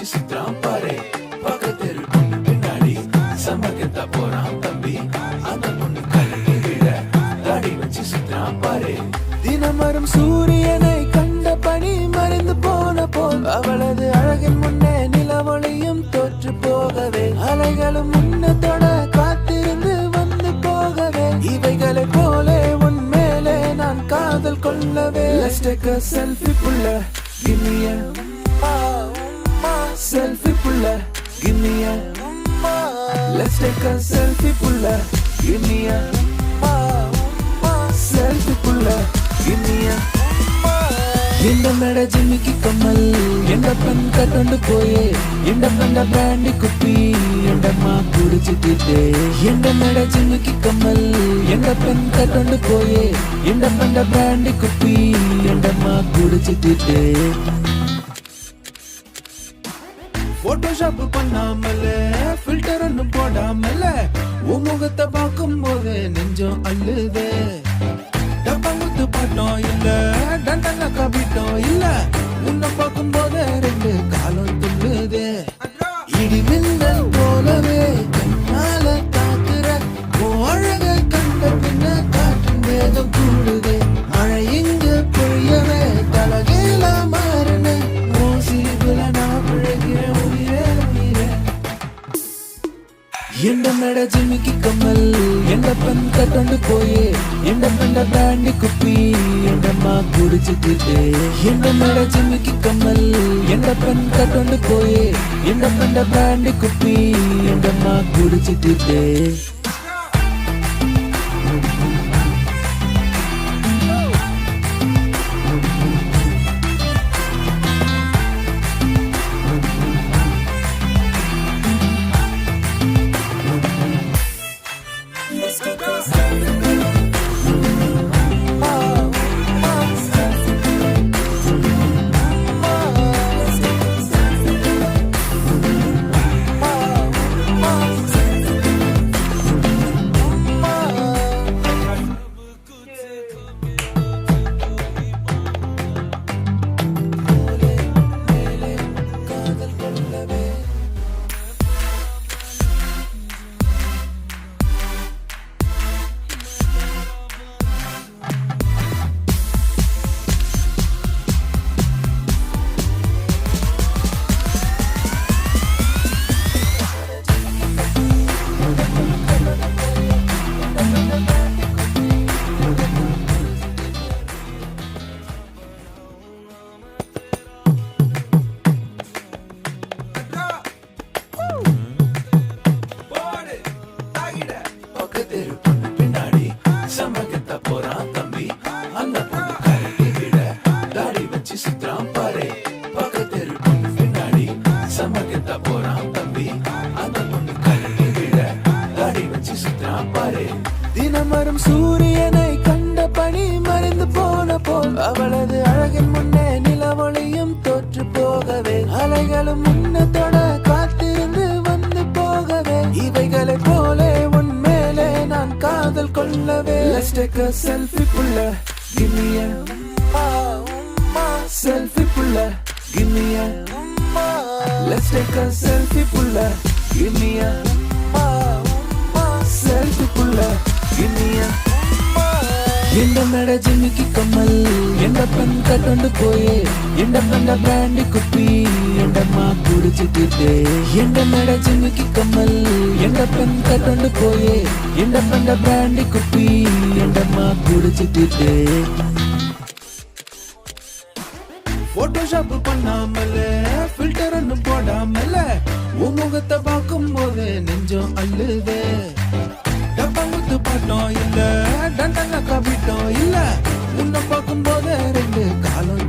வச்சு சுத்ரான் பாரு பக்கத்து பொண்ணு பின்னாடி சமகத்தா போறான் தம்பி அந்த பொண்ணு கழுவி விட தாடி வச்சு சுத்ரான் பாரு தினம் வரும் சூரியனை கண்ட பனி மறைந்து போன போல் அவளது அழகின் முன்னே நிலவொளியும் தோற்று போகவே அலைகளும் முன்னத்தோட காத்திருந்து வந்து போகவே இவைகளை போலே உன் மேலே நான் காதல் கொள்ளவே Let's take a selfie புள்ள Give me a selfie புள்ள Give me a Let's take a selfie புள்ள Give me a selfie புள்ள Give me a இந்த மேட ஜிமிக்கி கம்மல் எந்த பெண் கட்டொண்டு போயே எந்த பெண்ட பிராண்டி குப்பி எண்டம்மா குடிச்சிட்டு எந்த மேட ஜிமிக்கி கம்மல் எந்த பெண் கட்டொண்டு போயே எந்த பெண்ட பிராண்டி குப்பி எண்டம்மா குடிச்சிட்டு போட்டோஷாப் பண்ணாமல ஃபில்டர் ஒன்னும் போடாமல உன் முகத்தை பார்க்கும் போது நெஞ்சம் அள்ளுதே டப்பாங்குத்து பாட்டம் இல்ல டண்டங்க கபிட்டம் இல்ல உன்னை பார்க்கும் போது ரெண்டு காலம் துள்ளுதே இடி மின்னல் போலவே கண்ணால தாக்குற அழக கண்ட பின்ன காற்றின் வேகம் கூடுதே மழை இங்க பொழியவே தலகேல மாறின சிரிப்புல நான் பிழைக்கிறேன் உயிரே உயிரே எந்த மேட ஜிமிக்கி கம்மல் எந்த பெண் கட்டொண்டு போயே எந்த பெண்ட பிராண்டி குப்பி எண்டம்மா குடிச்சிட்டு எந்த மேட ஜிமிக்கி கம்மல் எந்த பெண் கட்டொண்டு போயே எந்த பெண்ட பிராண்டி குப்பி எண்டம்மா குடிச்சிட்டு பின்னாடி சமகத்தா போறான் தம்பி அந்த பொண்ணு கழுவி விட தாடி வச்சு சுத்ரான் பாரு பக்கத்து பொண்ணு பின்னாடி சமகத்தா போறான் தம்பி அந்த பொண்ணு கழுவி விட தாடி வச்சு சுத்ரான் பாரு தினம் வரும் சூரியனை கண்ட பனி மறைந்து போன போல் அவளது அழகின் முன்னே நிலவொளியும் தோற்று போகவே அலைகளும் முன்னத்தோட காத்திருந்து வந்து போகவே இவைகளை போலே உன் மேலே நான் காதல் கொள்ளவே Let's take a selfie புள்ள Give me a selfie புள்ள Give me a Let's take a selfie புள்ள Give me a selfie புள்ள Give me a எந்த மேட ஜிமிக்கி கம்மல் எந்த பெண் கட்டொண்டு போயே எந்த பெண்ட பிராண்டி குப்பி எண்டம்மா குடிச்சிட்டு எந்த மேட ஜிமிக்கி கம்மல் எந்த பெண் கட்டொண்டு போயே எந்த பெண்ட பிராண்டி குப்பி எண்டம்மா குடிச்சிட்டு போட்டோஷாப் பண்ணாமல ஃபில்டர் ஒன்னும் போடாமல உன் முகத்தை பார்க்கும் போது நெஞ்சம் அள்ளுதே டப்பாங்குத்து பாட்டம் இல்ல டண்டங்க கபிட்டம் இல்ல உன்னை பார்க்கும் போது ரெண்டு காலம்